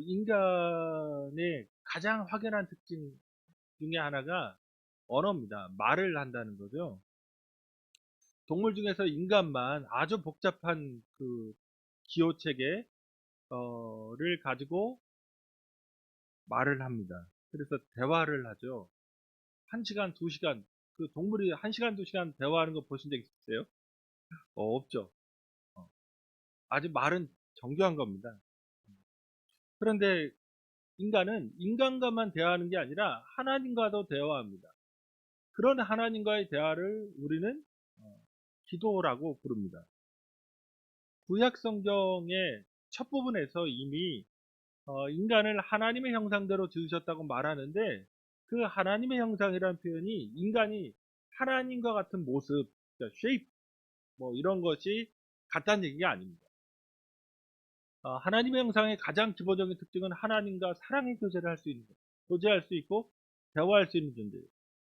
인간의 가장 확연한 특징 중에 하나가 언어입니다. 말을 한다는 거죠. 동물 중에서 인간만 아주 복잡한 그 기호 체계를 가지고 말을 합니다. 그래서 대화를 하죠. 1시간, 2시간, 그 동물이 1시간, 2시간 대화하는 거 보신 적 있으세요? 없죠. 어, 아주 말은 정교한 겁니다. 그런데 인간은 인간과만 대화하는 게 아니라 하나님과도 대화합니다. 그런 하나님과의 대화를 우리는 기도라고 부릅니다. 구약 성경의 첫 부분에서 이미 인간을 하나님의 형상대로 지으셨다고 말하는데, 그 하나님의 형상이라는 표현이 인간이 하나님과 같은 모습, 그러니까 shape, 뭐 이런 것이 같다는 얘기가 아닙니다. 하나님의 형상의 가장 기본적인 특징은 하나님과 사랑의 교제를 할 수 있는 것, 교제할 수 있고 대화할 수 있는 존재예요.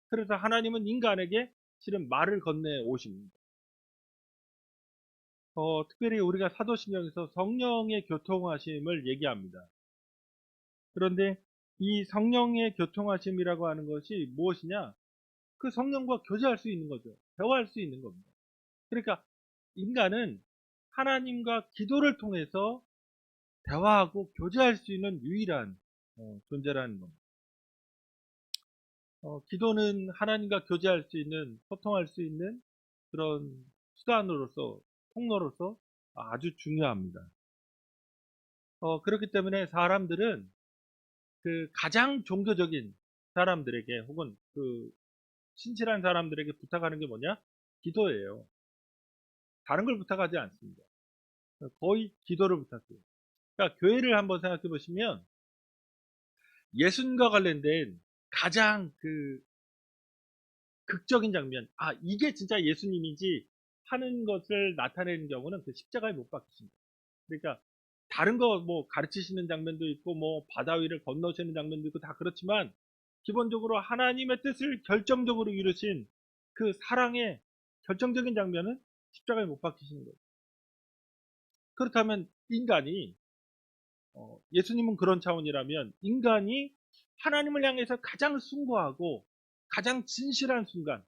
그래서 하나님은 인간에게 실은 말을 건네 오십니다. 특별히 우리가 사도신경에서 성령의 교통하심을 얘기합니다. 그런데 이 성령의 교통하심이라고 하는 것이 무엇이냐? 그 성령과 교제할 수 있는 거죠. 대화할 수 있는 겁니다. 그러니까 인간은 하나님과 기도를 통해서 대화하고 교제할 수 있는 유일한 존재라는 겁니다. 기도는 하나님과 교제할 수 있는, 소통할 수 있는 그런 수단으로서, 통로로서 아주 중요합니다. 그렇기 때문에 사람들은 그 가장 종교적인 사람들에게, 혹은 그 신실한 사람들에게 부탁하는 게 뭐냐? 기도예요. 다른 걸 부탁하지 않습니다. 거의 기도를 부탁해요. 그러니까 교회를 한번 생각해 보시면 예수님과 관련된 가장 그 극적인 장면, 이게 진짜 예수님이지 하는 것을 나타내는 경우는 그 십자가에 못 박히십니다. 그러니까 다른 거 뭐 가르치시는 장면도 있고 뭐 바다 위를 건너시는 장면도 있고 다 그렇지만, 기본적으로 하나님의 뜻을 결정적으로 이루신 그 사랑의 결정적인 장면은 십자가에 못 박히시는 거예요. 그렇다면 인간이, 예수님은 그런 차원이라면, 인간이 하나님을 향해서 가장 숭고하고 가장 진실한 순간,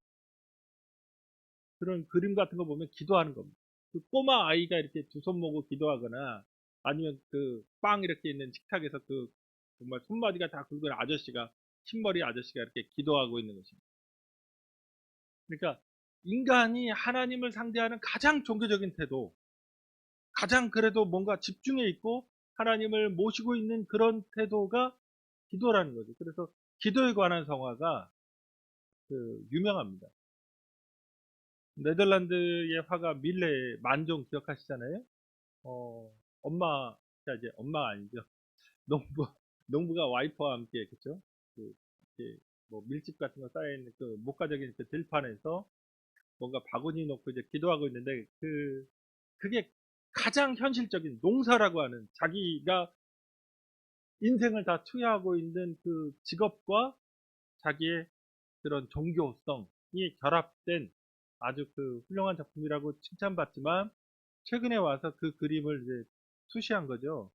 그런 그림 같은 거 보면 기도하는 겁니다. 그 꼬마 아이가 이렇게 두 손 모고 기도하거나, 아니면 그 빵 이렇게 있는 식탁에서 그 정말 손마디가 다 굵은 아저씨가, 흰머리 아저씨가 이렇게 기도하고 있는 것입니다. 그러니까 인간이 하나님을 상대하는 가장 종교적인 태도, 가장 그래도 뭔가 집중해 있고 하나님을 모시고 있는 그런 태도가 기도라는 거죠. 그래서 기도에 관한 성화가 유명합니다. 네덜란드의 화가 밀레 만종 기억하시잖아요. 엄마가 이제 엄마가 아니죠. 농부 농부가 와이퍼와 함께, 그쵸? 그 이렇게 뭐 밀집 같은 거 쌓여 있는 그 목가적인 그 들판에서 뭔가 바구니 놓고 이제 기도하고 있는데, 그게 가장 현실적인 농사라고 하는, 자기가 인생을 다 투여하고 있는 그 직업과 자기의 그런 종교성이 결합된 아주 그 훌륭한 작품이라고 칭찬받지만, 최근에 와서 그 그림을 이제 투시한 거죠.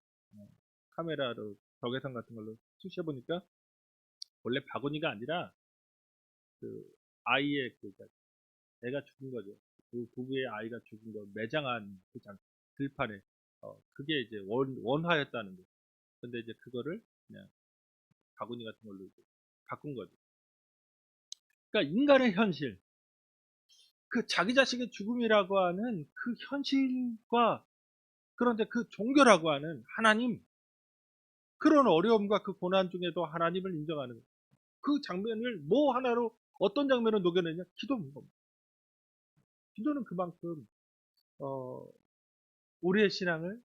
카메라로 적외선 같은 걸로 투시해 보니까 원래 바구니가 아니라 그 아이의 애가 죽은 거죠. 그 부부의 아이가 죽은 거 매장한 그 들판에, 그게 이제 원화였다는 거죠. 근데 이제 그거를 그냥 바구니 같은 걸로 이제 바꾼 거죠. 그러니까 인간의 현실, 그 자기 자식의 죽음이라고 하는 그 현실과, 그런데 그 종교라고 하는 하나님, 그런 어려움과 그 고난 중에도 하나님을 인정하는 그 장면을 뭐 하나로, 어떤 장면을 녹여내냐? 기도인 겁니다. 기도는 그만큼 어, 우리의 신앙을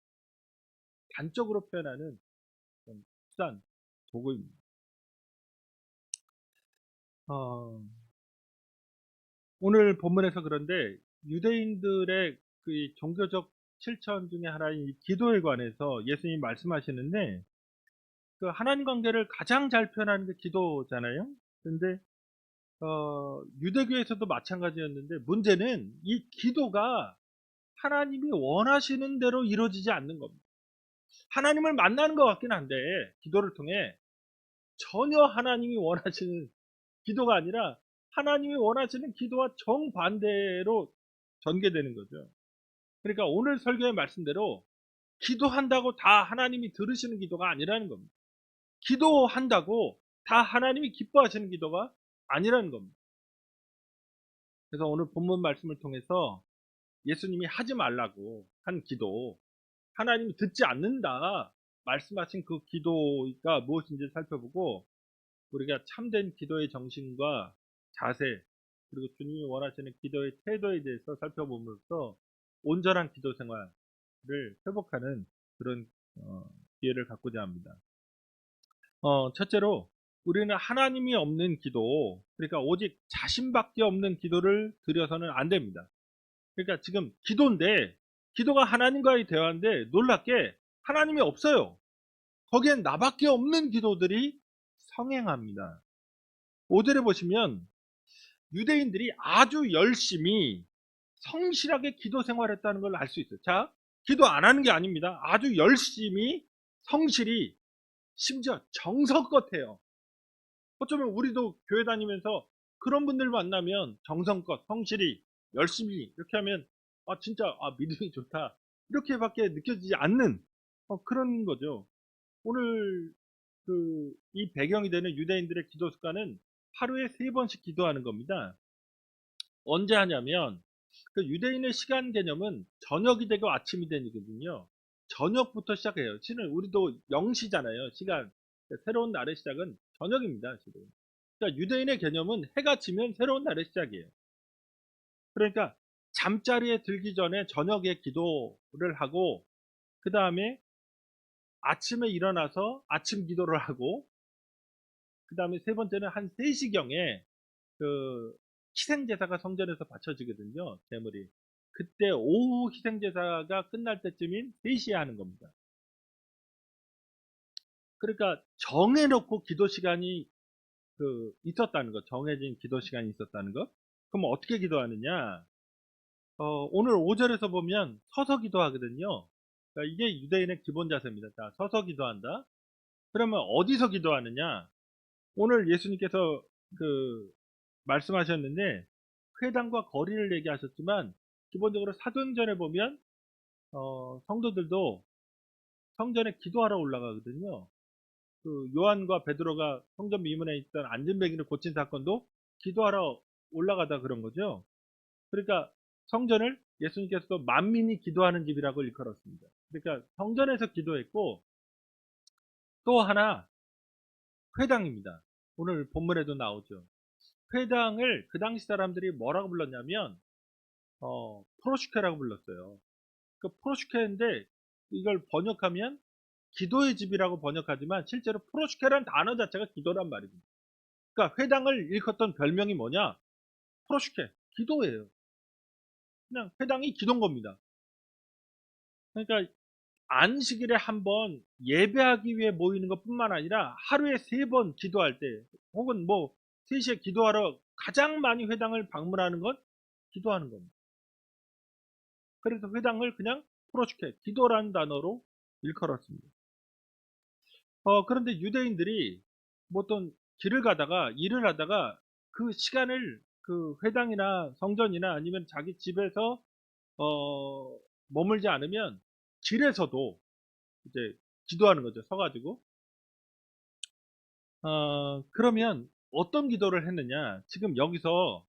단적으로 표현하는 수단, 도구입니다. 어, 오늘 본문에서 그런데 유대인들의 그 종교적 실천 중에 하나인 이 기도에 관해서 예수님이 말씀하시는데, 그 하나님 관계를 가장 잘 표현하는 게 기도잖아요. 근데 유대교에서도 마찬가지였는데, 문제는 이 기도가 하나님이 원하시는 대로 이루어지지 않는 겁니다. 하나님을 만나는 것 같긴 한데 기도를 통해 전혀 하나님이 원하시는 기도가 아니라 하나님이 원하시는 기도와 정반대로 전개되는 거죠. 그러니까 오늘 설교의 말씀대로 기도한다고 다 하나님이 들으시는 기도가 아니라는 겁니다. 기도한다고 다 하나님이 기뻐하시는 기도가 아니라는 겁니다. 그래서 오늘 본문 말씀을 통해서 예수님이 하지 말라고 한 기도, 하나님이 듣지 않는다 말씀하신 그 기도가 무엇인지 살펴보고 우리가 참된 기도의 정신과 자세 그리고 주님이 원하시는 기도의 태도에 대해서 살펴보면서 온전한 기도 생활을 회복하는 그런 기회를 갖고자 합니다. 첫째로 우리는 하나님이 없는 기도, 그러니까 오직 자신밖에 없는 기도를 드려서는 안 됩니다. 그러니까 지금 기도인데 기도가 하나님과의 대화인데 놀랍게 하나님이 없어요. 거기엔 나밖에 없는 기도들이 성행합니다. 5절에 보시면 유대인들이 아주 열심히 성실하게 기도 생활했다는 걸 알 수 있어요. 자, 기도 안 하는 게 아닙니다. 아주 열심히 성실히 심지어 정성껏 해요. 어쩌면 우리도 교회 다니면서 그런 분들 만나면 정성껏 성실히 열심히 이렇게 하면 진짜 믿음이 좋다 이렇게밖에 느껴지지 않는 그런 거죠. 오늘 이 배경이 되는 유대인들의 기도 습관은 하루에 3번씩 기도하는 겁니다. 언제 하냐면 그 유대인의 시간 개념은 저녁이 되고 아침이 되거든요. 저녁부터 시작해요. 실은 우리도 0시잖아요. 시간. 새로운 날의 시작은 저녁입니다. 실은. 그러니까 유대인의 개념은 해가 지면 새로운 날의 시작이에요. 그러니까 잠자리에 들기 전에 저녁에 기도를 하고 그 다음에 아침에 일어나서 아침 기도를 하고 그 다음에 세 번째는 한 3시경에 그 희생제사가 성전에서 바쳐지거든요. 제물이. 그때 오후 희생제사가 끝날 때쯤인 3시에 하는 겁니다. 그러니까 정해놓고 기도 시간이 있었다는 것, 정해진 기도 시간이 있었다는 것. 그럼 어떻게 기도하느냐? 오늘 5절에서 보면 서서 기도하거든요. 그러니까 이게 유대인의 기본 자세입니다. 자, 서서 기도한다. 그러면 어디서 기도하느냐? 오늘 예수님께서 말씀하셨는데 회당과 거리를 얘기하셨지만 기본적으로 사도행전에 보면 성도들도 성전에 기도하러 올라가거든요. 요한과 베드로가 성전 미문에 있던 안진뱅이를 고친 사건도 기도하러 올라가다 그런 거죠. 그러니까 성전을 예수님께서도 만민이 기도하는 집이라고 일컬었습니다. 그러니까 성전에서 기도했고 또 하나 회당입니다. 오늘 본문에도 나오죠. 회당을 그 당시 사람들이 뭐라고 불렀냐면 프로슈케라고 불렀어요. 그 프로슈케인데 이걸 번역하면 기도의 집이라고 번역하지만 실제로 프로슈케라는 단어 자체가 기도란 말입니다. 그러니까 회당을 일컫던 별명이 뭐냐? 프로슈케, 기도예요. 그냥 회당이 기도인 겁니다. 그러니까 안식일에 한 번 예배하기 위해 모이는 것뿐만 아니라 하루에 3번 기도할 때 혹은 뭐 3시에 기도하러 가장 많이 회당을 방문하는 건 기도하는 겁니다. 그래서 회당을 그냥 프로슈케, 기도라는 단어로 일컬었습니다. 그런데 유대인들이 뭐 어떤 길을 가다가 일을 하다가 그 시간을 그 회당이나 성전이나 아니면 자기 집에서 머물지 않으면 길에서도 이제 기도하는 거죠. 서가지고. 그러면 어떤 기도를 했느냐? 지금 여기서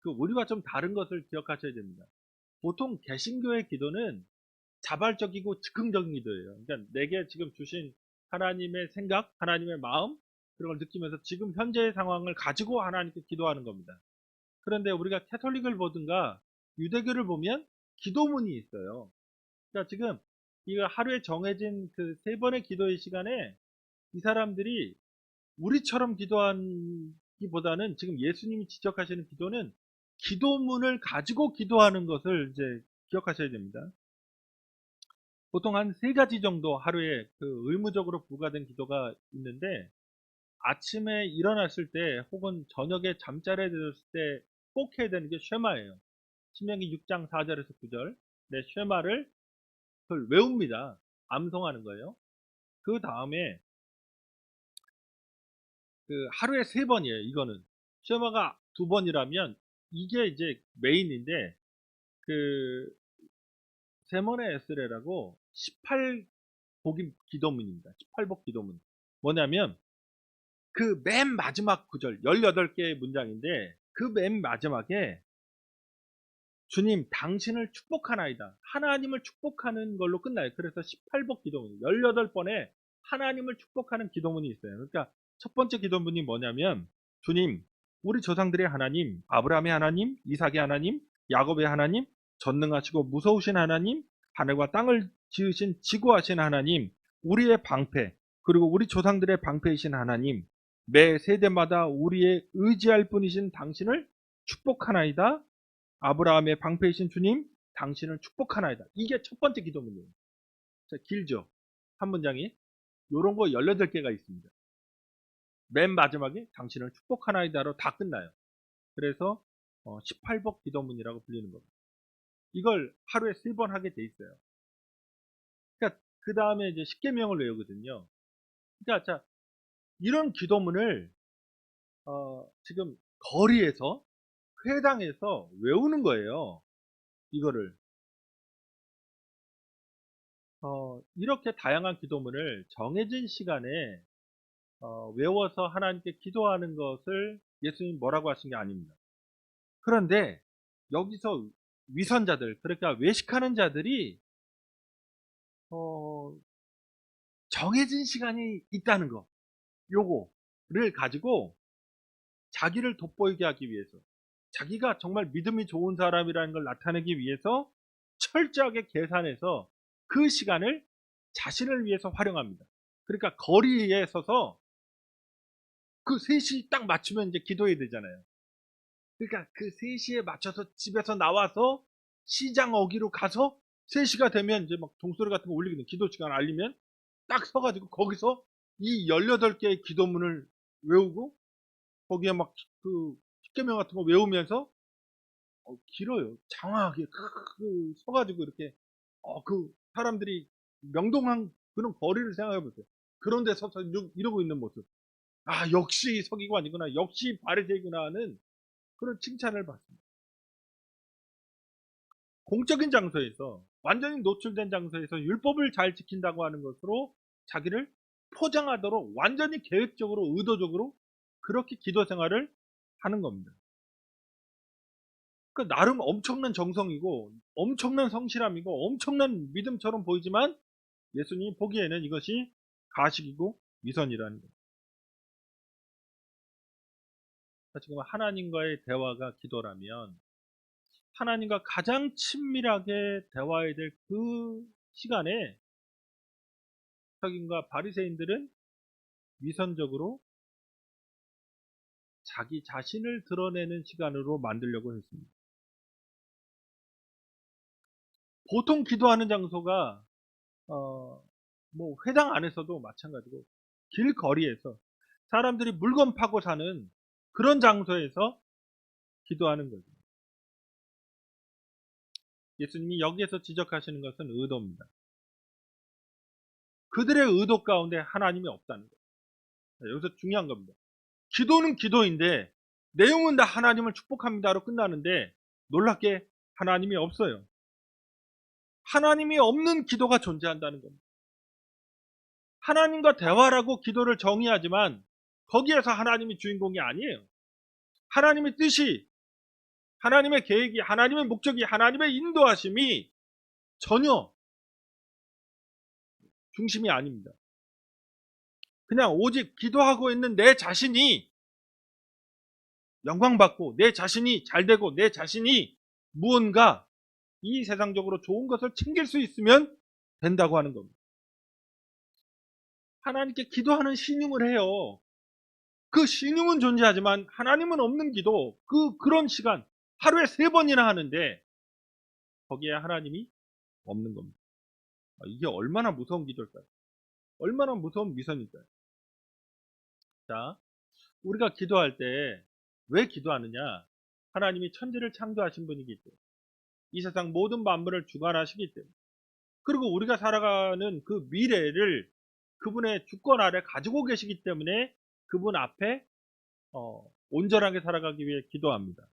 우리와 좀 다른 것을 기억하셔야 됩니다. 보통 개신교의 기도는 자발적이고 즉흥적인 기도예요. 그러니까 내게 지금 주신 하나님의 생각, 하나님의 마음 그런 걸 느끼면서 지금 현재의 상황을 가지고 하나님께 기도하는 겁니다. 그런데 우리가 캐톨릭을 보든가 유대교를 보면 기도문이 있어요. 그러니까 지금 이거 하루에 정해진 그 3번의 기도의 시간에 이 사람들이 우리처럼 기도하기보다는 지금 예수님이 지적하시는 기도는 기도문을 가지고 기도하는 것을 이제 기억하셔야 됩니다. 보통 한 3가지 정도 하루에 의무적으로 부과된 기도가 있는데 아침에 일어났을 때 혹은 저녁에 잠자리에 들었을 때 꼭 해야 되는 게 쉐마예요. 신명기 6장 4절에서 9절. 네, 쉐마를 그걸 외웁니다. 암송하는 거예요. 그 다음에 그 하루에 3번이에요. 이거는 쉐마가 2번이라면 이게 이제 메인인데, 그 세몬의 에스레라고 18복임 기도문입니다. 18복 기도문. 뭐냐면 그 맨 마지막 구절 18개의 문장인데, 그 맨 마지막에 주님 당신을 축복하나이다, 하나님을 축복하는 걸로 끝나요. 그래서 18복 기도문 18번에 하나님을 축복하는 기도문이 있어요. 그러니까 첫 번째 기도문이 뭐냐면, 주님 우리 조상들의 하나님, 아브라함의 하나님, 이삭의 하나님, 야곱의 하나님, 전능하시고 무서우신 하나님, 하늘과 땅을 지으신 지구하신 하나님, 우리의 방패, 그리고 우리 조상들의 방패이신 하나님, 매 세대마다 우리의 의지할 분이신 당신을 축복하나이다. 아브라함의 방패이신 주님, 당신을 축복하나이다. 이게 첫 번째 기도문이에요. 자, 길죠? 한 문장이. 요런 거 18개가 있습니다. 맨 마지막에 당신을 축복하나이다로 다 끝나요. 그래서 18복 기도문이라고 불리는 겁니다. 이걸 하루에 3번 하게 돼 있어요. 그러니까 그 다음에 이제 십계명을 외우거든요. 그러니까 자, 이런 기도문을 지금 거리에서, 회당에서 외우는 거예요. 이거를. 이렇게 다양한 기도문을 정해진 시간에 외워서 하나님께 기도하는 것을 예수님 뭐라고 하신 게 아닙니다. 그런데 여기서 위선자들, 그러니까 외식하는 자들이 정해진 시간이 있다는 거, 요거를 가지고 자기를 돋보이게 하기 위해서, 자기가 정말 믿음이 좋은 사람이라는 걸 나타내기 위해서 철저하게 계산해서 그 시간을 자신을 위해서 활용합니다. 그러니까 거리에 서서 그 3시 딱 맞추면 이제 기도해야 되잖아요. 그러니까 그 3시에 맞춰서 집에서 나와서 시장 어기로 가서 3시가 되면 이제 막 종소리 같은 거 울리거든요. 기도 시간 알리면 딱 서가지고 거기서 이 18개의 기도문을 외우고, 거기에 막 그 십계명 같은 거 외우면서, 길어요. 장황하게 서가지고 이렇게, 그 사람들이 명동한 그런 거리를 생각해 보세요. 그런 데 서서 이러고 있는 모습. 아, 역시 서기관이구나, 역시 바리새이구나 하는 그런 칭찬을 받습니다. 공적인 장소에서, 완전히 노출된 장소에서 율법을 잘 지킨다고 하는 것으로 자기를 포장하도록 완전히 계획적으로, 의도적으로 그렇게 기도 생활을 하는 겁니다. 그 나름 엄청난 정성이고 엄청난 성실함이고 엄청난 믿음처럼 보이지만, 예수님이 보기에는 이것이 가식이고 위선이라는 거예요. 지금 하나님과의 대화가 기도라면, 하나님과 가장 친밀하게 대화해야 될 그 시간에 서기관과 바리새인들은 위선적으로 자기 자신을 드러내는 시간으로 만들려고 했습니다. 보통 기도하는 장소가 뭐 회당 안에서도 마찬가지고 길거리에서 사람들이 물건 파고 사는 그런 장소에서 기도하는 거죠. 예수님이 여기에서 지적하시는 것은 의도입니다. 그들의 의도 가운데 하나님이 없다는 거예요. 여기서 중요한 겁니다. 기도는 기도인데 내용은 다 하나님을 축복합니다로 끝나는데, 놀랍게 하나님이 없어요. 하나님이 없는 기도가 존재한다는 겁니다. 하나님과 대화라고 기도를 정의하지만 거기에서 하나님이 주인공이 아니에요. 하나님의 뜻이, 하나님의 계획이, 하나님의 목적이, 하나님의 인도하심이 전혀 중심이 아닙니다. 그냥 오직 기도하고 있는 내 자신이 영광받고, 내 자신이 잘되고, 내 자신이 무언가 이 세상적으로 좋은 것을 챙길 수 있으면 된다고 하는 겁니다. 하나님께 기도하는 신용을 해요. 그 신용은 존재하지만 하나님은 없는 기도, 그런 시간 하루에 3번이나 하는데 거기에 하나님이 없는 겁니다. 이게 얼마나 무서운 기도일까요? 얼마나 무서운 위선일까요? 자, 우리가 기도할 때 왜 기도하느냐? 하나님이 천지를 창조하신 분이기 때문에, 이 세상 모든 만물을 주관하시기 때문에, 그리고 우리가 살아가는 그 미래를 그분의 주권 아래 가지고 계시기 때문에 그분 앞에 온전하게 살아가기 위해 기도합니다.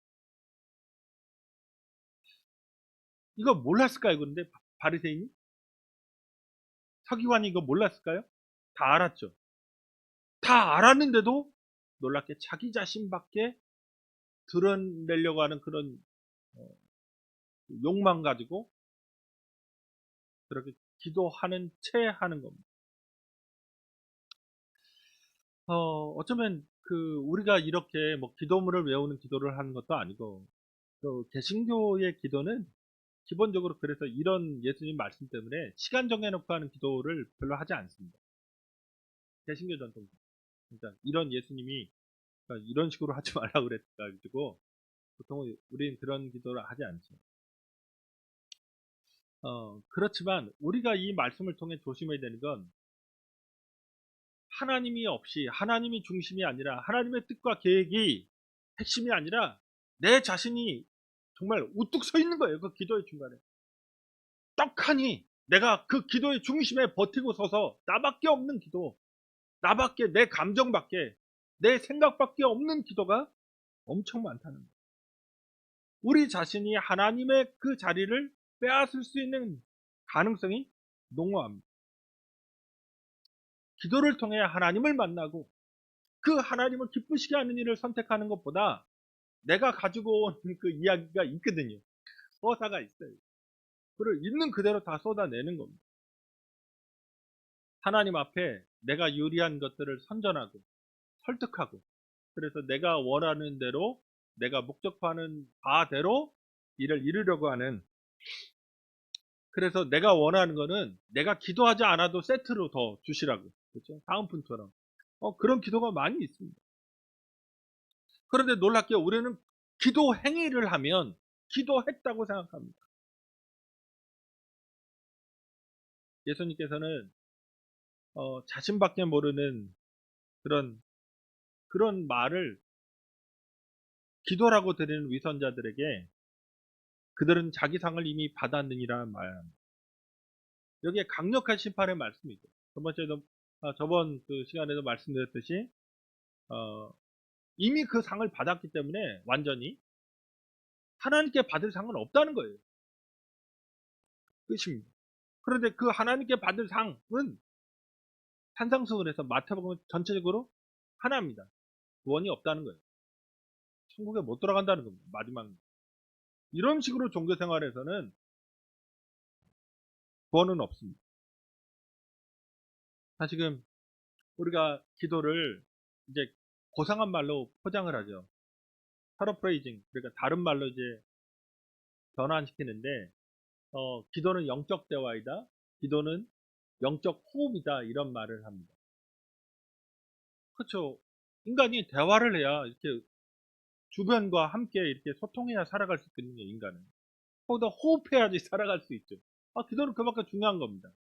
이거 몰랐을까요? 그런데 바리새인이? 서기관이 이거 몰랐을까요? 다 알았죠. 다 알았는데도 놀랍게 자기 자신밖에 드러내려고 하는 그런 욕망 가지고 그렇게 기도하는 채 하는 겁니다. 어쩌면 우리가 이렇게 뭐 기도문을 외우는 기도를 하는 것도 아니고 또 개신교의 기도는 기본적으로 그래서 이런 예수님 말씀 때문에 시간 정해놓고 하는 기도를 별로 하지 않습니다. 개신교 전통. 그러니까 이런 예수님이 그러니까 이런 식으로 하지 말라고 그랬가지고 보통 우리는 그런 기도를 하지 않죠. 그렇지만 우리가 이 말씀을 통해 조심해야 되는 건 하나님이 없이 하나님이 중심이 아니라 하나님의 뜻과 계획이 핵심이 아니라 내 자신이 정말 우뚝 서 있는 거예요. 그 기도의 중간에. 떡하니 내가 그 기도의 중심에 버티고 서서 나밖에 없는 기도, 나밖에 내 감정밖에 내 생각밖에 없는 기도가 엄청 많다는 거예요. 우리 자신이 하나님의 그 자리를 빼앗을 수 있는 가능성이 농후합니다. 기도를 통해 하나님을 만나고 그 하나님을 기쁘시게 하는 일을 선택하는 것보다 내가 가지고 온 그 이야기가 있거든요. 서사가 있어요. 그걸 있는 그대로 다 쏟아내는 겁니다. 하나님 앞에 내가 유리한 것들을 선전하고 설득하고 그래서 내가 원하는 대로 내가 목적하는 바대로 일을 이루려고 하는 그래서 내가 원하는 거는 내가 기도하지 않아도 세트로 더 주시라고 그렇죠? 다음 분처럼 그런 기도가 많이 있습니다. 그런데 놀랍게 우리는 기도 행위를 하면 기도했다고 생각합니다. 예수님께서는 자신밖에 모르는 그런 말을 기도라고 드리는 위선자들에게 그들은 자기 상을 이미 받았느니라 말합니다. 여기에 강력한 심판의 말씀이 있죠. 저번 그 시간에도 말씀드렸듯이 이미 그 상을 받았기 때문에 완전히 하나님께 받을 상은 없다는 거예요. 끝입니다. 그런데 그 하나님께 받을 상은 산상수훈에서 마태복음 전체적으로 하나입니다. 구원이 없다는 거예요. 천국에 못 들어간다는 겁니다. 마지막 이런 식으로 종교 생활에서는 구원은 없습니다. 지금 우리가 기도를 이제 고상한 말로 포장을 하죠. 파라프레이징 그러니까 다른 말로 이제 변환시키는데 기도는 영적 대화이다. 기도는 영적 호흡이다. 이런 말을 합니다. 그렇죠. 인간이 대화를 해야 이렇게 주변과 함께 이렇게 소통해야 살아갈 수 있거든요. 인간은. 거기다 호흡해야지 살아갈 수 있죠. 기도는 그만큼 중요한 겁니다.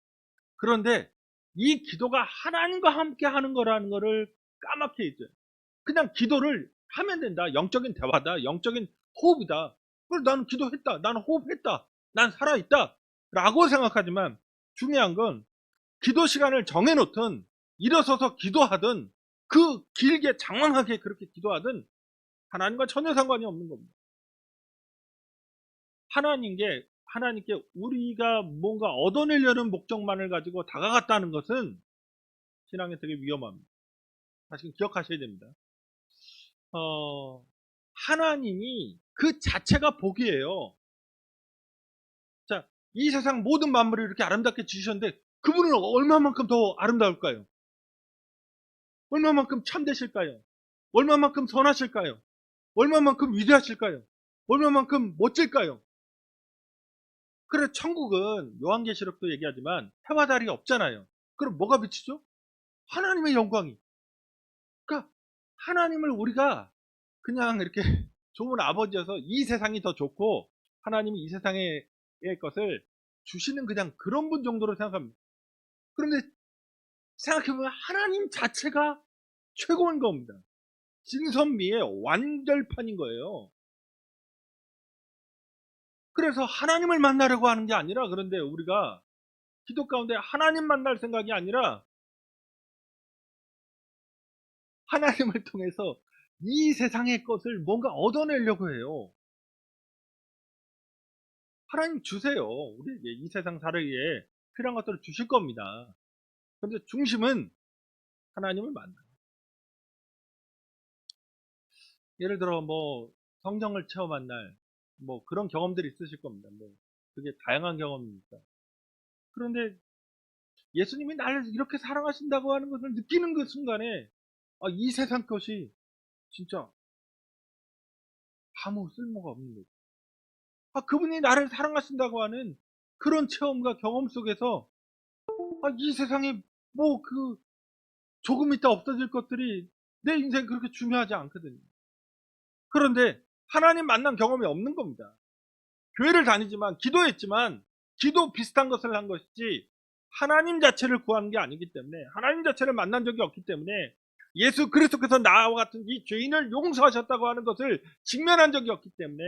그런데 이 기도가 하나님과 함께 하는 거라는 거를 까맣게 있죠. 그냥 기도를 하면 된다. 영적인 대화다. 영적인 호흡이다. 그걸 나는 기도했다. 나는 호흡했다. 난 살아있다. 라고 생각하지만 중요한 건 기도 시간을 정해놓든 일어서서 기도하든 그 길게 장황하게 그렇게 기도하든 하나님과 전혀 상관이 없는 겁니다. 하나님께 우리가 뭔가 얻어내려는 목적만을 가지고 다가갔다는 것은 신앙에 되게 위험합니다. 사실 기억하셔야 됩니다. 하나님이 그 자체가 복이에요. 자, 이 세상 모든 만물을 이렇게 아름답게 지으셨는데 그분은 얼마만큼 더 아름다울까요? 얼마만큼 참되실까요? 얼마만큼 선하실까요? 얼마만큼 위대하실까요? 얼마만큼 멋질까요? 그래 천국은 요한계시록도 얘기하지만 해와 달이 없잖아요. 그럼 뭐가 비치죠? 하나님의 영광이. 그러니까 하나님을 우리가 그냥 이렇게 좋은 아버지여서 이 세상이 더 좋고 하나님이 이 세상의 것을 주시는 그냥 그런 분 정도로 생각합니다. 그런데 생각해보면 하나님 자체가 최고인 겁니다. 진선미의 완결판인 거예요. 그래서 하나님을 만나려고 하는 게 아니라 그런데 우리가 기도 가운데 하나님 만날 생각이 아니라 하나님을 통해서 이 세상의 것을 뭔가 얻어내려고 해요. 하나님 주세요. 우리에게 이 세상 살기에 필요한 것들을 주실 겁니다. 그런데 중심은 하나님을 만나요. 예를 들어 뭐 성령을 체험한 날, 뭐 그런 경험들이 있으실 겁니다. 뭐 그게 다양한 경험입니다. 그런데 예수님이 나를 이렇게 사랑하신다고 하는 것을 느끼는 그 순간에 이 세상 것이 진짜 아무 쓸모가 없는 거죠. 그분이 나를 사랑하신다고 하는 그런 체험과 경험 속에서 이 세상에 뭐 그 조금 있다 없어질 것들이 내 인생에 그렇게 중요하지 않거든요. 그런데 하나님 만난 경험이 없는 겁니다. 교회를 다니지만 기도했지만 기도 비슷한 것을 한 것이지 하나님 자체를 구한 게 아니기 때문에, 하나님 자체를 만난 적이 없기 때문에, 예수 그리스도께서 나와 같은 이 죄인을 용서하셨다고 하는 것을 직면한 적이 없기 때문에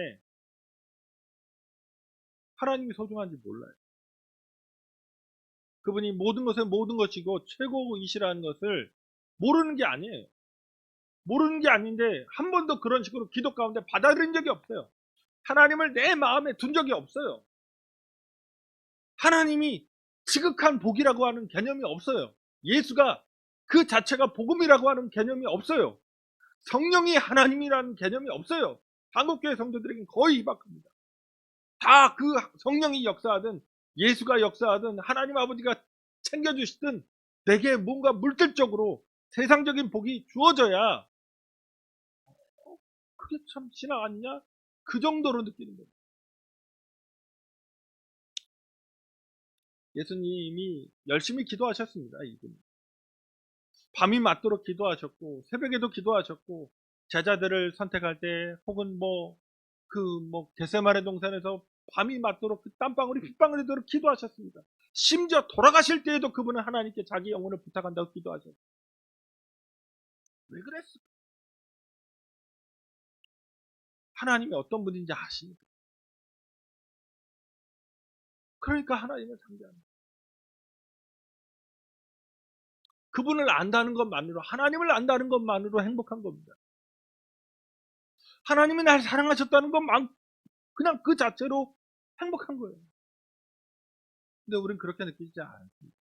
하나님이 소중한지 몰라요. 그분이 모든 것의 모든 것이고 최고이시라는 것을 모르는 게 아니에요. 모르는 게 아닌데 한 번도 그런 식으로 기도 가운데 받아들인 적이 없어요. 하나님을 내 마음에 둔 적이 없어요. 하나님이 지극한 복이라고 하는 개념이 없어요. 예수가 그 자체가 복음이라고 하는 개념이 없어요. 성령이 하나님이라는 개념이 없어요. 한국교회 성도들에게는 거의 희박합니다. 다 그 성령이 역사하든 예수가 역사하든 하나님 아버지가 챙겨주시든 내게 뭔가 물질적으로 세상적인 복이 주어져야 그게 참 신앙 아니냐? 그 정도로 느끼는 거예요. 예수님이 열심히 기도하셨습니다. 이분 밤이 맞도록 기도하셨고 새벽에도 기도하셨고 제자들을 선택할 때 혹은 겟세마네 동산에서 밤이 맞도록 그 땀방울이 핏방울이 되도록 기도하셨습니다. 심지어 돌아가실 때에도 그분은 하나님께 자기 영혼을 부탁한다고 기도하셨어요. 왜 그랬을까? 하나님이 어떤 분인지 아십니까? 그러니까 하나님을 상대합니다. 그분을 안다는 것만으로, 하나님을 안다는 것만으로 행복한 겁니다. 하나님이 날 사랑하셨다는 것만 그냥 그 자체로 행복한 거예요. 근데 우리는 그렇게 느끼지 않습니다.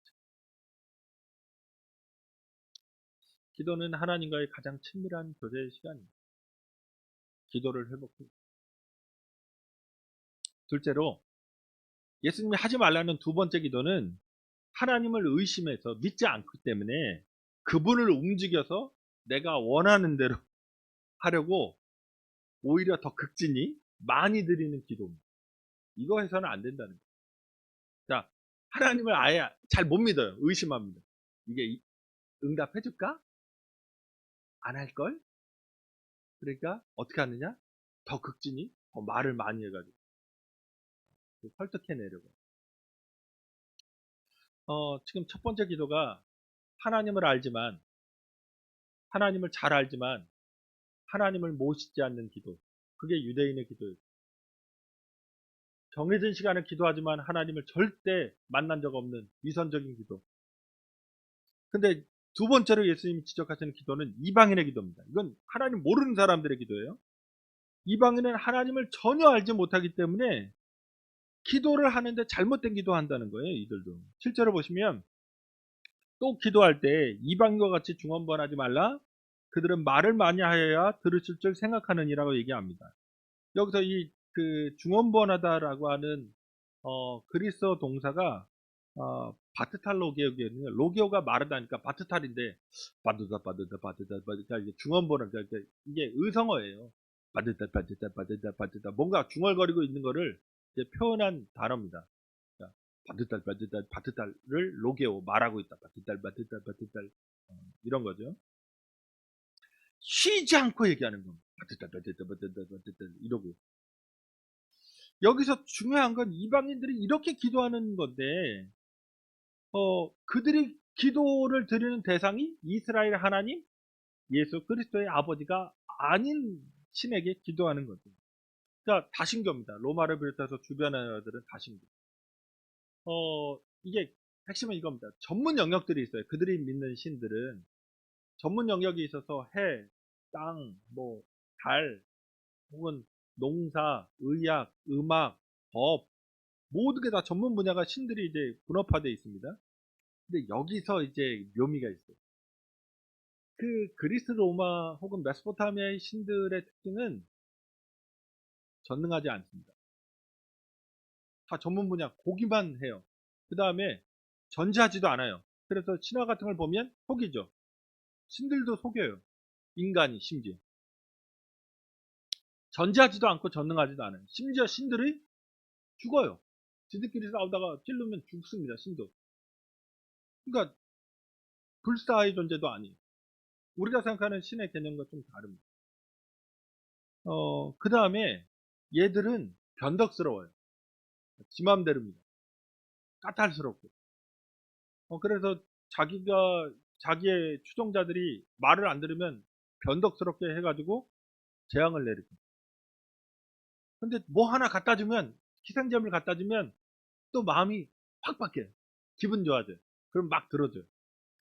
기도는 하나님과의 가장 친밀한 교제의 시간입니다. 기도를 회복해요. 둘째로 예수님이 하지 말라는 두 번째 기도는 하나님을 의심해서 믿지 않기 때문에 그분을 움직여서 내가 원하는 대로 하려고 오히려 더 극진히 많이 드리는 기도입니다. 이거 해서는 안 된다는 거예요. 자, 하나님을 아예 잘 못 믿어요. 의심합니다. 이게 응답해줄까? 안 할걸? 그러니까 어떻게 하느냐? 더 극진히 더 말을 많이 해가지고 설득해내려고. 지금 첫 번째 기도가 하나님을 알지만, 하나님을 잘 알지만 하나님을 모시지 않는 기도. 그게 유대인의 기도예요. 정해진 시간에 기도하지만 하나님을 절대 만난 적 없는 위선적인 기도. 근데 두 번째로 예수님이 지적하시는 기도는 이방인의 기도입니다. 이건 하나님 모르는 사람들의 기도예요. 이방인은 하나님을 전혀 알지 못하기 때문에 기도를 하는데 잘못된 기도한다는 거예요. 이들도. 실제로 보시면 또 기도할 때 이방인과 같이 중언부언하지 말라. 그들은 말을 많이 하여야 들으실 줄 생각하느니라고 얘기합니다. 여기서 이 그 중언부언하다라고 하는 그리스어 동사가 바트탈 로게오거든요. 로게오가 마르다니까 바트탈인데 바드다 이게 중언부언 그러니까 이게 의성어예요. 바드다 뭔가 중얼거리고 있는 거를 이제 표현한 단어입니다. 그러니까 바트탈을 로게오 말하고 있다. 바트탈 이런 거죠. 쉬지 않고 얘기하는 겁니다. 바트탈 이러고. 여기서 중요한 건 이방인들이 이렇게 기도하는 건데, 그들이 기도를 드리는 대상이 이스라엘 하나님, 예수 그리스도의 아버지가 아닌 신에게 기도하는 거죠. 그러니까 다신교입니다. 로마를 비롯해서 주변의 나라들은 다신교. 이게 핵심은 이겁니다. 전문 영역들이 있어요. 그들이 믿는 신들은 전문 영역이 있어서 해, 땅, 뭐, 달, 혹은 농사, 의학, 음악, 법, 모든 게 다 전문 분야가 신들이 이제 분업화되어 있습니다. 근데 여기서 이제 묘미가 있어요. 그 그리스 로마 혹은 메소포타미아의 신들의 특징은 전능하지 않습니다. 다 전문 분야 고기만 해요. 그 다음에 전지하지도 않아요. 그래서 신화 같은 걸 보면 속이죠. 신들도 속여요. 인간이 심지어. 전지하지도 않고 전능하지도 않아요. 심지어 신들이 죽어요. 지들끼리 싸우다가 찔르면 죽습니다. 신도. 그러니까 불사의 존재도 아니에요. 우리가 생각하는 신의 개념과 좀 다릅니다. 그 다음에 얘들은 변덕스러워요. 지 맘대로입니다. 까탈스럽고. 그래서 자기의 추종자들이 말을 안 들으면 변덕스럽게 해가지고 재앙을 내리고. 근데 뭐 하나 갖다 주면, 희생점을 갖다 주면 또 마음이 확 바뀌어요. 기분 좋아져요. 그럼 막 들어줘요.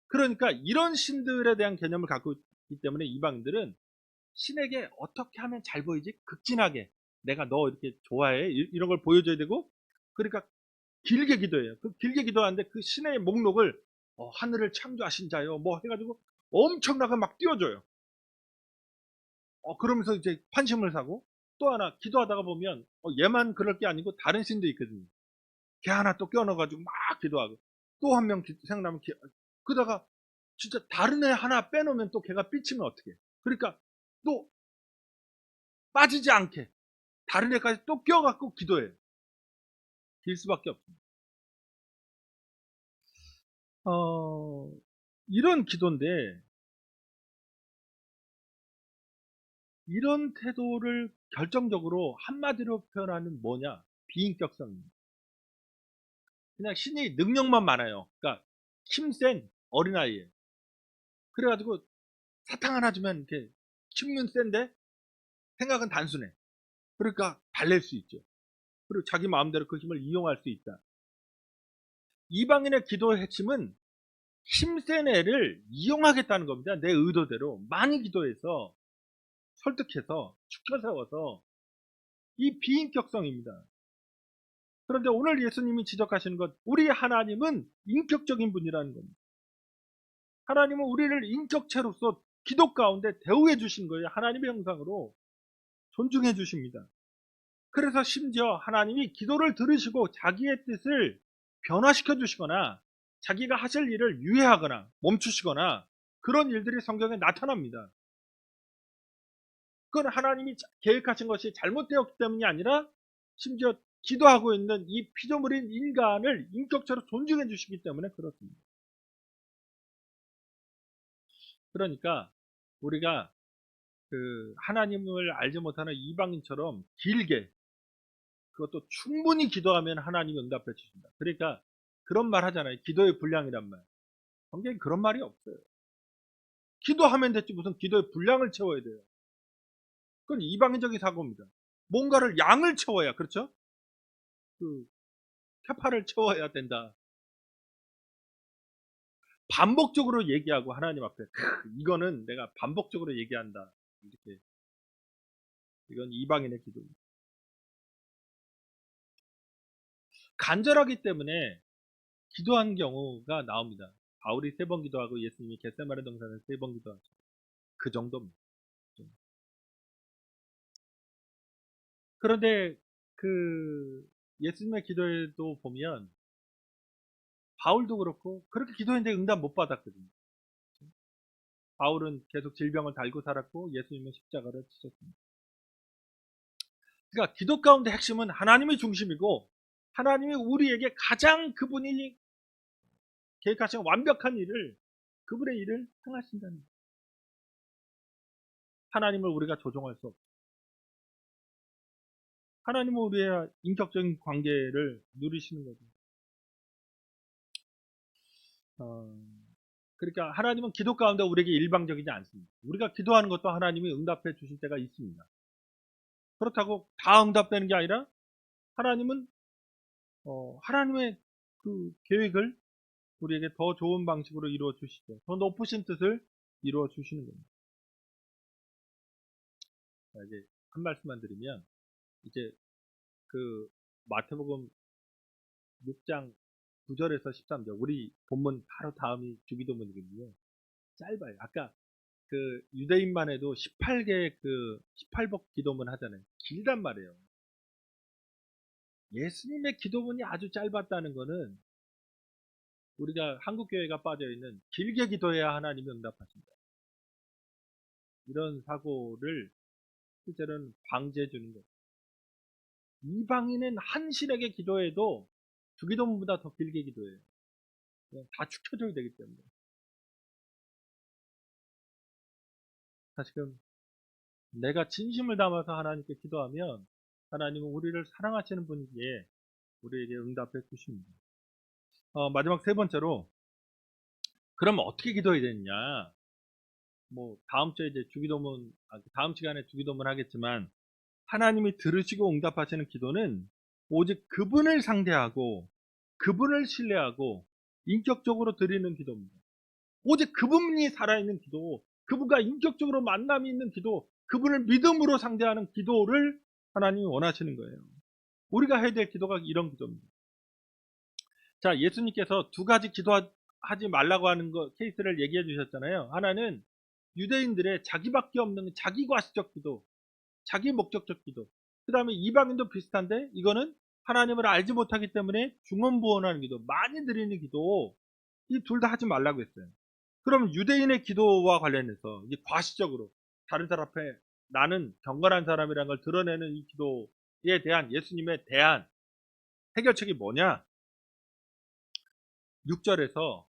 그러니까 이런 신들에 대한 개념을 갖고 있기 때문에 이방인들은 신에게 어떻게 하면 잘 보이지? 극진하게. 내가 너 이렇게 좋아해. 이런 걸 보여줘야 되고, 그러니까 길게 기도해요. 그 길게 기도하는데 그 신의 목록을 하늘을 창조하신 자요. 뭐 해가지고 엄청나게 막 띄워줘요. 그러면서 이제 환심을 사고 또 하나 기도하다가 보면 얘만 그럴 게 아니고 다른 신도 있거든요. 걔 하나 또 껴넣어가지고 막 기도하고 또 한 명 생각나면 그러다가 진짜 다른 애 하나 빼놓으면 또 걔가 삐치면 어떡해. 그러니까 또 빠지지 않게 다른 애까지 또 껴갖고 기도해요. 길 수밖에 없습니다. 이런 기도인데 이런 태도를 결정적으로 한마디로 표현하는 뭐냐? 비인격성입니다. 그냥 신이 능력만 많아요. 그러니까 힘센 어린아이예요. 그래가지고 사탕 하나 주면 이렇게 힘은 센데 생각은 단순해. 그러니까 달랠 수 있죠. 그리고 자기 마음대로 그 힘을 이용할 수 있다. 이방인의 기도의 핵심은 힘센 애를 이용하겠다는 겁니다. 내 의도대로 많이 기도해서 설득해서 축켜 세워서 이 비인격성입니다. 그런데 오늘 예수님이 지적하시는 것, 우리 하나님은 인격적인 분이라는 겁니다. 하나님은 우리를 인격체로서 기도 가운데 대우해 주신 거예요. 하나님의 형상으로 존중해 주십니다. 그래서 심지어 하나님이 기도를 들으시고 자기의 뜻을 변화시켜 주시거나 자기가 하실 일을 유예하거나 멈추시거나 그런 일들이 성경에 나타납니다. 그건 하나님이 계획하신 것이 잘못되었기 때문이 아니라 심지어 기도하고 있는 이 피조물인 인간을 인격체로 존중해 주시기 때문에 그렇습니다. 그러니까 우리가 그 하나님을 알지 못하는 이방인처럼 길게 그것도 충분히 기도하면 하나님이 응답해 주신다. 그러니까 그런 말 하잖아요. 기도의 분량이란 말. 성경에 그런 말이 없어요. 기도하면 됐지 무슨 기도의 분량을 채워야 돼요. 그건 이방인적인 사고입니다. 뭔가를 양을 채워야 그렇죠? 그 캐파를 채워야 된다. 반복적으로 얘기하고 하나님 앞에 이거는 내가 반복적으로 얘기한다. 이렇게 이건 이방인의 기도입니다. 간절하기 때문에 기도한 경우가 나옵니다. 바울이 3번 기도하고 예수님이 겟세마네 동산에 3번 기도하죠. 그 정도입니다. 그런데 그 예수님의 기도에도 보면 바울도 그렇고 그렇게 기도했는데 응답 못 받았거든요. 바울은 계속 질병을 달고 살았고 예수님은 십자가를 지셨습니다. 그러니까 기도 가운데 핵심은 하나님의 중심이고 하나님이 우리에게 가장 그분이 계획하신 완벽한 일을 그분의 일을 행하신다는 거예요. 하나님을 우리가 조종할 수 없어요. 하나님은 우리의 인격적인 관계를 누리시는 거죠. 그러니까 하나님은 기도 가운데 우리에게 일방적이지 않습니다. 우리가 기도하는 것도 하나님이 응답해 주실 때가 있습니다. 그렇다고 다 응답되는 게 아니라 하나님은 하나님의 그 계획을 우리에게 더 좋은 방식으로 이루어 주시죠. 더 높으신 뜻을 이루어 주시는 겁니다. 자, 이제 한 말씀만 드리면, 이제 그 마태복음 6장 9절에서 13절, 우리 본문 바로 다음이 주기도문이거든요. 짧아요. 아까 그 유대인만 해도 18개 그 18복 기도문 하잖아요. 길단 말이에요. 예수님의 기도문이 아주 짧았다는 거는 우리가 한국교회가 빠져있는 길게 기도해야 하나님이 응답하신다, 이런 사고를 실제로는 방지해 주는 거예요. 이방인은 한 신에게 기도해도 주기도문보다 더 길게 기도해요. 다 축혀줘야 되기 때문에. 다시금 내가 진심을 담아서 하나님께 기도하면 하나님은 우리를 사랑하시는 분이기에 우리에게 응답해 주십니다. 마지막 세 번째로, 그럼 어떻게 기도해야 되느냐? 뭐 다음 주에 이제 주기도문, 다음 시간에 주기도문 하겠지만, 하나님이 들으시고 응답하시는 기도는 오직 그분을 상대하고 그분을 신뢰하고 인격적으로 드리는 기도입니다. 오직 그분이 살아있는 기도, 그분과 인격적으로 만남이 있는 기도, 그분을 믿음으로 상대하는 기도를 하나님이 원하시는 거예요. 우리가 해야 될 기도가 이런 기도입니다. 자, 예수님께서 두 가지 기도하지 말라고 하는 케이스를 얘기해 주셨잖아요. 하나는 유대인들의 자기밖에 없는 자기 과시적 기도, 자기 목적적 기도. 그 다음에 이방인도 비슷한데, 이거는 하나님을 알지 못하기 때문에 중언부언하는 기도, 많이 드리는 기도, 이 둘 다 하지 말라고 했어요. 그럼 유대인의 기도와 관련해서 이제 과시적으로 다른 사람 앞에 나는 경건한 사람이라는 걸 드러내는 이 기도에 대한 예수님의 대안, 해결책이 뭐냐? 6절에서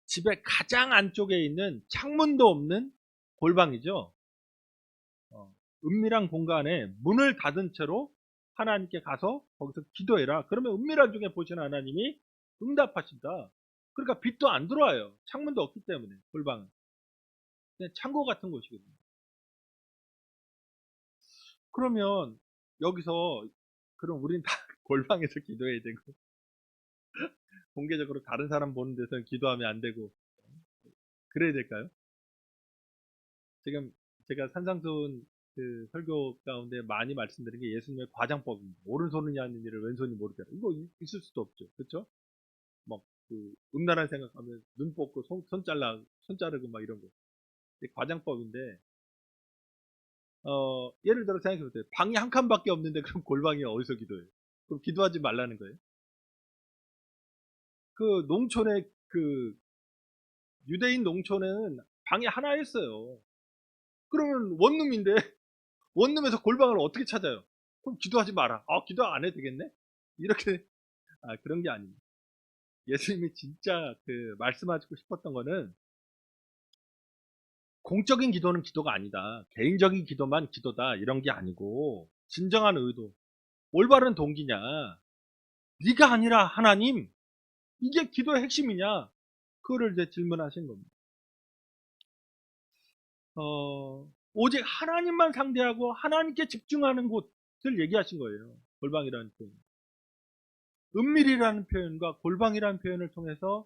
집의 가장 안쪽에 있는 창문도 없는 골방이죠. 은밀한 공간에 문을 닫은 채로 하나님께 가서 거기서 기도해라. 그러면 은밀한 중에 보시는 하나님이 응답하신다. 그러니까 빛도 안 들어와요. 창문도 없기 때문에. 골방은 그냥 창고 같은 곳이거든요. 그러면 여기서, 그럼 우린 다 골방에서 기도해야 되고 공개적으로 다른 사람 보는 데서는 기도하면 안 되고 그래야 될까요? 지금 제가 산상수훈 그 설교 가운데 많이 말씀드린 게 예수님의 과장법입니다. 오른손이 하는 일을 왼손이 모르게 하라. 이거 있을 수도 없죠. 그렇죠? 막 그 음란한 생각하면 눈 뽑고 손 자르고 막 이런 거. 과장법인데, 예를 들어 생각해 보세요. 방이 한 칸밖에 없는데 그럼 골방이 어디서 기도해요? 그럼 기도하지 말라는 거예요. 그 농촌에, 그 유대인 농촌에는 방이 하나였어요. 그러면 원룸인데 원룸에서 골방을 어떻게 찾아요? 그럼 기도하지 마라. 기도 안 해도 되겠네? 이렇게, 그런 게 아닙니다. 예수님이 진짜 그 말씀하시고 싶었던 거는, 공적인 기도는 기도가 아니다, 개인적인 기도만 기도다, 이런 게 아니고, 진정한 의도, 올바른 동기냐, 네가 아니라 하나님, 이게 기도의 핵심이냐, 그거를 이제 질문하신 겁니다. 오직 하나님만 상대하고 하나님께 집중하는 곳을 얘기하신 거예요. 골방이라는 표현. 은밀이라는 표현과 골방이라는 표현을 통해서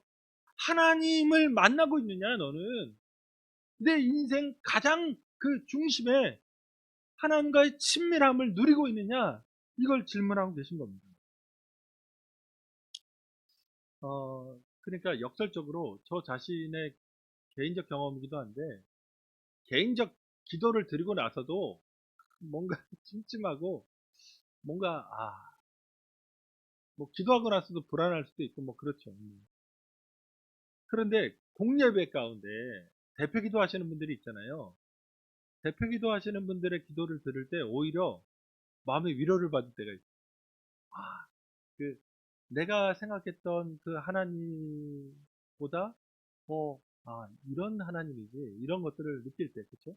하나님을 만나고 있느냐, 너는 내 인생 가장 그 중심에 하나님과의 친밀함을 누리고 있느냐, 이걸 질문하고 계신 겁니다. 그러니까 역설적으로 저 자신의 개인적 경험이기도 한데, 개인적 기도를 드리고 나서도 뭔가 찜찜하고, 뭔가 뭐 기도하고 나서도 불안할 수도 있고 뭐 그렇죠. 그런데 공예배 가운데 대표 기도하시는 분들이 있잖아요. 대표 기도하시는 분들의 기도를 들을 때 오히려 마음의 위로를 받을 때가 있어요. 그 내가 생각했던 그 하나님보다 이런 하나님이지, 이런 것들을 느낄 때, 그쵸?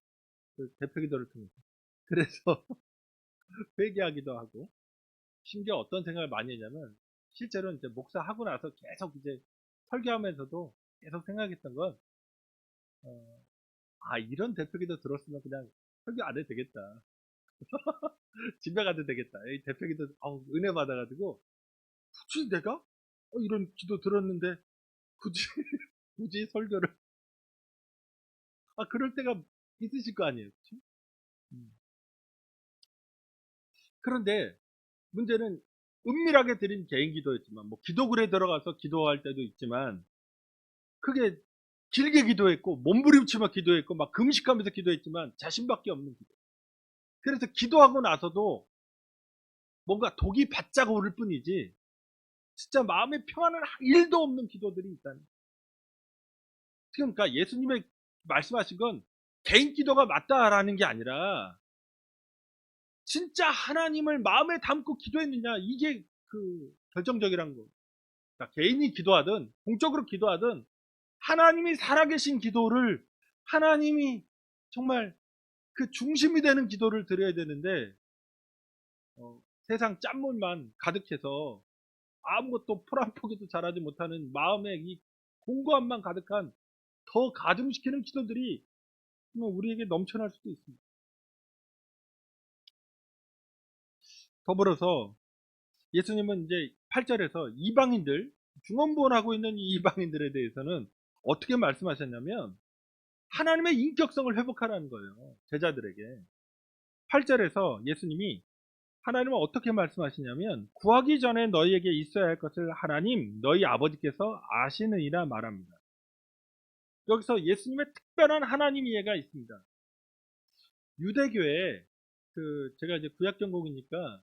그 대표 기도를 통해서. 그래서 회개하기도 하고, 심지어 어떤 생각을 많이 했냐면, 실제로 이제 목사하고 나서 계속 이제 설교하면서도 계속 생각했던 건, 어, 이런 대표 기도 들었으면 그냥 설교 안 해도 되겠다. 집에 가도 되겠다. 이 대표 기도 은혜 받아가지고, 굳이 내가 이런 기도 들었는데 굳이 굳이 설교를 그럴 때가 있으실 거 아니에요. 그쵸? 음. 그런데 문제는 은밀하게 드린 개인 기도였지만 뭐 기도굴에 들어가서 기도할 때도 있지만 크게 길게 기도했고 몸부림치며 기도했고 막 금식하면서 기도했지만 자신밖에 없는 기도. 그래서 기도하고 나서도 뭔가 독이 바짝 오를 뿐이지 진짜 마음의 평안은 일도 없는 기도들이 있다는. 그러니까 예수님의 말씀하신 건 개인 기도가 맞다라는 게 아니라 진짜 하나님을 마음에 담고 기도했느냐 이게 그 결정적이란 거. 그러니까 개인이 기도하든 공적으로 기도하든 하나님이 살아계신 기도를 하나님이 정말 그 중심이 되는 기도를 드려야 되는데 세상 짠물만 가득해서 아무것도 풀 한 포기도 잘하지 못하는 마음에 이 공고함만 가득한 더 가중시키는 기도들이 우리에게 넘쳐날 수도 있습니다. 더불어서 예수님은 이제 8절에서 이방인들, 중언부언하고 있는 이 이방인들에 대해서는 어떻게 말씀하셨냐면 하나님의 인격성을 회복하라는 거예요. 제자들에게. 8절에서 예수님이 하나님은 어떻게 말씀하시냐면 구하기 전에 너희에게 있어야 할 것을 하나님 너희 아버지께서 아시느니라 말합니다. 여기서 예수님의 특별한 하나님 이해가 있습니다. 유대교에 제가 이제 구약 전공이니까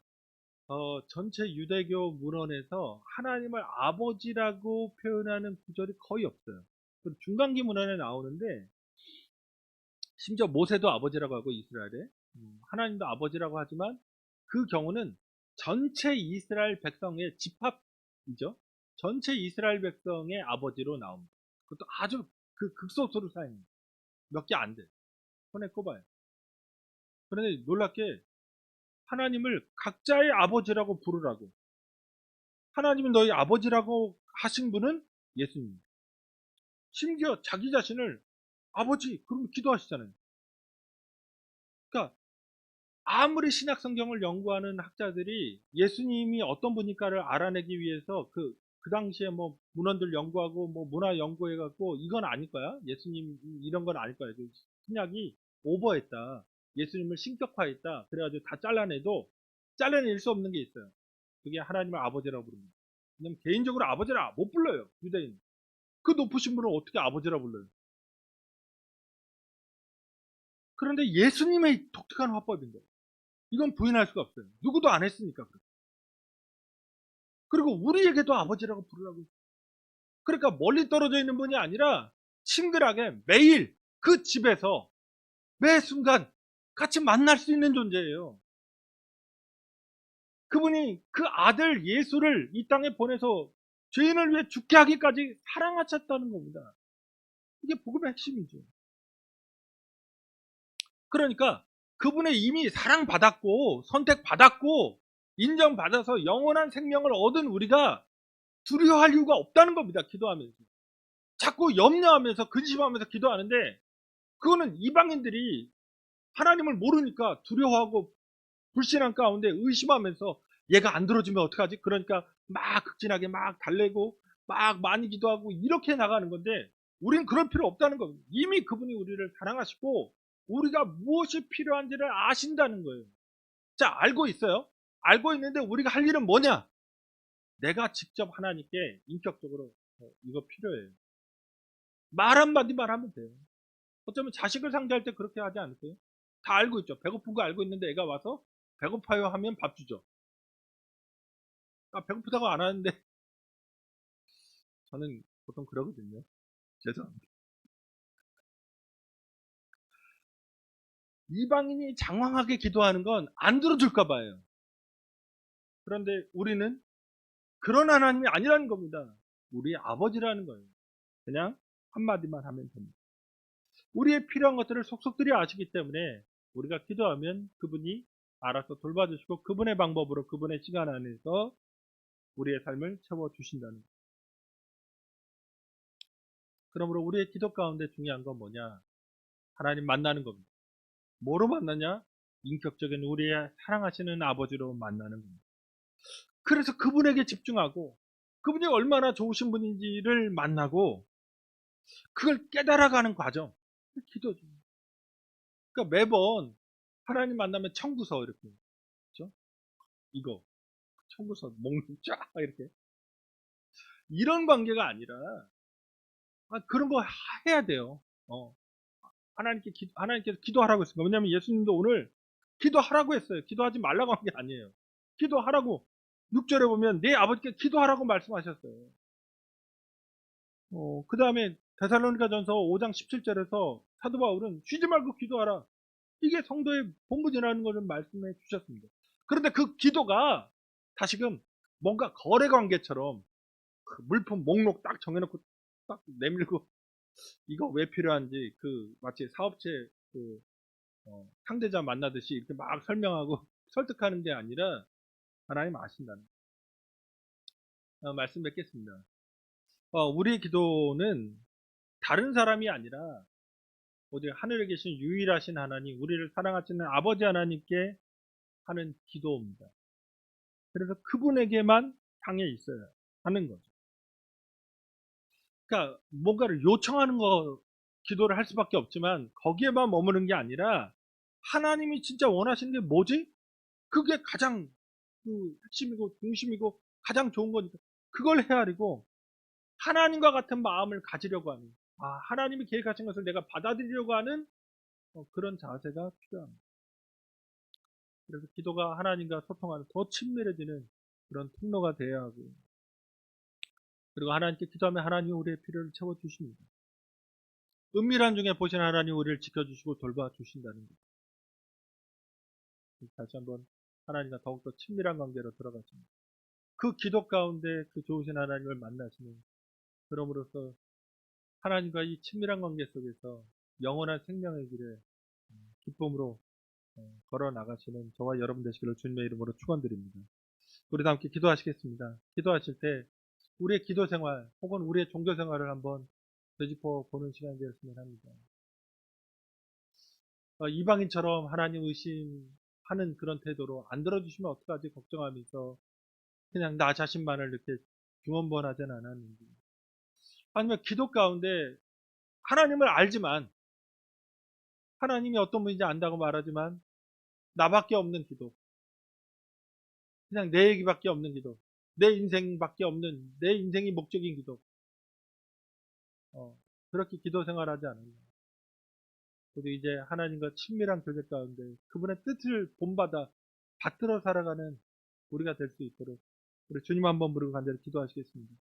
전체 유대교 문헌에서 하나님을 아버지라고 표현하는 구절이 거의 없어요. 중간기 문헌에 나오는데 심지어 모세도 아버지라고 하고 이스라엘에 하나님도 아버지라고 하지만 그 경우는 전체 이스라엘 백성의 집합이죠. 전체 이스라엘 백성의 아버지로 나옵니다. 그것도 아주 극소수로 사용해요. 몇 개 안 돼. 손에 꼽아요. 그런데 놀랍게 하나님을 각자의 아버지라고 부르라고. 하나님은 너희 아버지라고 하신 분은 예수님. 심지어 자기 자신을 아버지 그러면 기도하시잖아요. 그러니까 아무리 신약 성경을 연구하는 학자들이 예수님이 어떤 분일까를 알아내기 위해서 그 당시에 뭐 문헌들 연구하고 뭐 문화 연구해갖고 이건 아닐 거야. 예수님 이런 건 아닐 거야. 신약이 오버했다. 예수님을 신격화했다. 그래가지고 다 잘라내도 잘라낼 수 없는 게 있어요. 그게 하나님을 아버지라고 부릅니다. 왜냐면 개인적으로 아버지라 못 불러요. 유대인. 그 높으신 분을 어떻게 아버지라 불러요? 그런데 예수님의 독특한 화법인데 이건 부인할 수가 없어요. 누구도 안 했으니까. 그리고 우리에게도 아버지라고 부르라고. 그러니까 멀리 떨어져 있는 분이 아니라 친근하게 매일 그 집에서 매 순간 같이 만날 수 있는 존재예요. 그분이 그 아들 예수를 이 땅에 보내서 죄인을 위해 죽게 하기까지 사랑하셨다는 겁니다. 이게 복음의 핵심이죠. 그러니까 그분의 이미 사랑받았고 선택받았고 인정받아서 영원한 생명을 얻은 우리가 두려워할 이유가 없다는 겁니다. 기도하면서. 자꾸 염려하면서 근심하면서 기도하는데 그거는 이방인들이 하나님을 모르니까 두려워하고 불신한 가운데 의심하면서 얘가 안 들어주면 어떡하지? 그러니까 막 극진하게 막 달래고 막 많이 기도하고 이렇게 나가는 건데 우리는 그럴 필요 없다는 겁니다. 이미 그분이 우리를 사랑하시고 우리가 무엇이 필요한지를 아신다는 거예요. 자, 알고 있어요. 알고 있는데 우리가 할 일은 뭐냐? 내가 직접 하나님께 인격적으로 이거 필요해요. 말 한마디만 하면 돼요. 어쩌면 자식을 상대할 때 그렇게 하지 않으세요? 다 알고 있죠. 배고픈 거 알고 있는데 애가 와서 배고파요 하면 밥 주죠. 배고프다고 안 하는데 저는 보통 그러거든요. 죄송합니다. 이방인이 장황하게 기도하는 건 안 들어줄까 봐요. 그런데 우리는 그런 하나님이 아니라는 겁니다. 우리 아버지라는 거예요. 그냥 한마디만 하면 됩니다. 우리의 필요한 것들을 속속들이 아시기 때문에 우리가 기도하면 그분이 알아서 돌봐주시고 그분의 방법으로 그분의 시간 안에서 우리의 삶을 채워주신다는 거예요. 그러므로 우리의 기도 가운데 중요한 건 뭐냐? 하나님 만나는 겁니다. 뭐로 만나냐? 인격적인 우리의 사랑하시는 아버지로 만나는 겁니다. 그래서 그분에게 집중하고 그분이 얼마나 좋으신 분인지를 만나고 그걸 깨달아가는 과정. 기도죠. 그러니까 매번 하나님 만나면 청구서 이렇게, 그렇죠? 이거 청구서 목록 쫙 이렇게 이런 관계가 아니라 그런 거 해야 돼요. 하나님께서 기도하라고 했습니다. 왜냐하면 예수님도 오늘 기도하라고 했어요. 기도하지 말라고 한 게 아니에요. 기도하라고 6절에 보면 내 아버지께 기도하라고 말씀하셨어요. 그 다음에 데살로니가전서 5장 17절에서 사도 바울은 쉬지 말고 기도하라. 이게 성도의 본분이라는 것을 말씀해 주셨습니다. 그런데 그 기도가 다시금 뭔가 거래 관계처럼 그 물품 목록 딱 정해놓고 딱 내밀고 이거 왜 필요한지 마치 사업체 상대자 만나듯이 이렇게 막 설명하고 설득하는 게 아니라 하나님 아신다는 말씀 뵙겠습니다. 우리의 기도는 다른 사람이 아니라 오직 하늘에 계신 유일하신 하나님, 우리를 사랑하시는 아버지 하나님께 하는 기도입니다. 그래서 그분에게만 향해 있어야 하는 거죠. 그러니까 뭔가를 요청하는 거 기도를 할 수밖에 없지만 거기에만 머무는 게 아니라 하나님이 진짜 원하시는 게 뭐지? 그게 가장 핵심이고 중심이고 가장 좋은 거니까 그걸 헤아리고 하나님과 같은 마음을 가지려고 하는, 하나님이 계획하신 것을 내가 받아들이려고 하는 그런 자세가 필요합니다. 그래서 기도가 하나님과 소통하는 더 친밀해지는 그런 통로가 되어야 하고, 그리고 하나님께 기도하면 하나님이 우리의 필요를 채워주십니다. 은밀한 중에 보신 하나님 우리를 지켜주시고 돌봐주신다는 것. 다시 한번 하나님과 더욱더 친밀한 관계로 들어가십니다. 그 기도 가운데 그 좋으신 하나님을 만나시는, 그럼으로써 하나님과 이 친밀한 관계 속에서 영원한 생명의 길에 기쁨으로 걸어 나가시는 저와 여러분 되시기를 주님의 이름으로 축원드립니다. 우리도 함께 기도하시겠습니다. 기도하실 때 우리의 기도 생활 혹은 우리의 종교 생활을 한번 되짚어 보는 시간이 되었으면 합니다. 이방인처럼 하나님 의심하는 그런 태도로 안 들어주시면 어떡하지 걱정하면서 그냥 나 자신만을 이렇게 중언부언하진 않았는지, 아니면 기도 가운데 하나님을 알지만 하나님이 어떤 분인지 안다고 말하지만 나밖에 없는 기도, 그냥 내 얘기밖에 없는 기도, 내 인생밖에 없는, 내 인생이 목적인 기도, 그렇게 기도 생활하지 않았나. 우리 이제 하나님과 친밀한 교제 가운데 그분의 뜻을 본받아 받들어 살아가는 우리가 될 수 있도록 우리 주님 한번 부르고 간절히 기도하시겠습니다.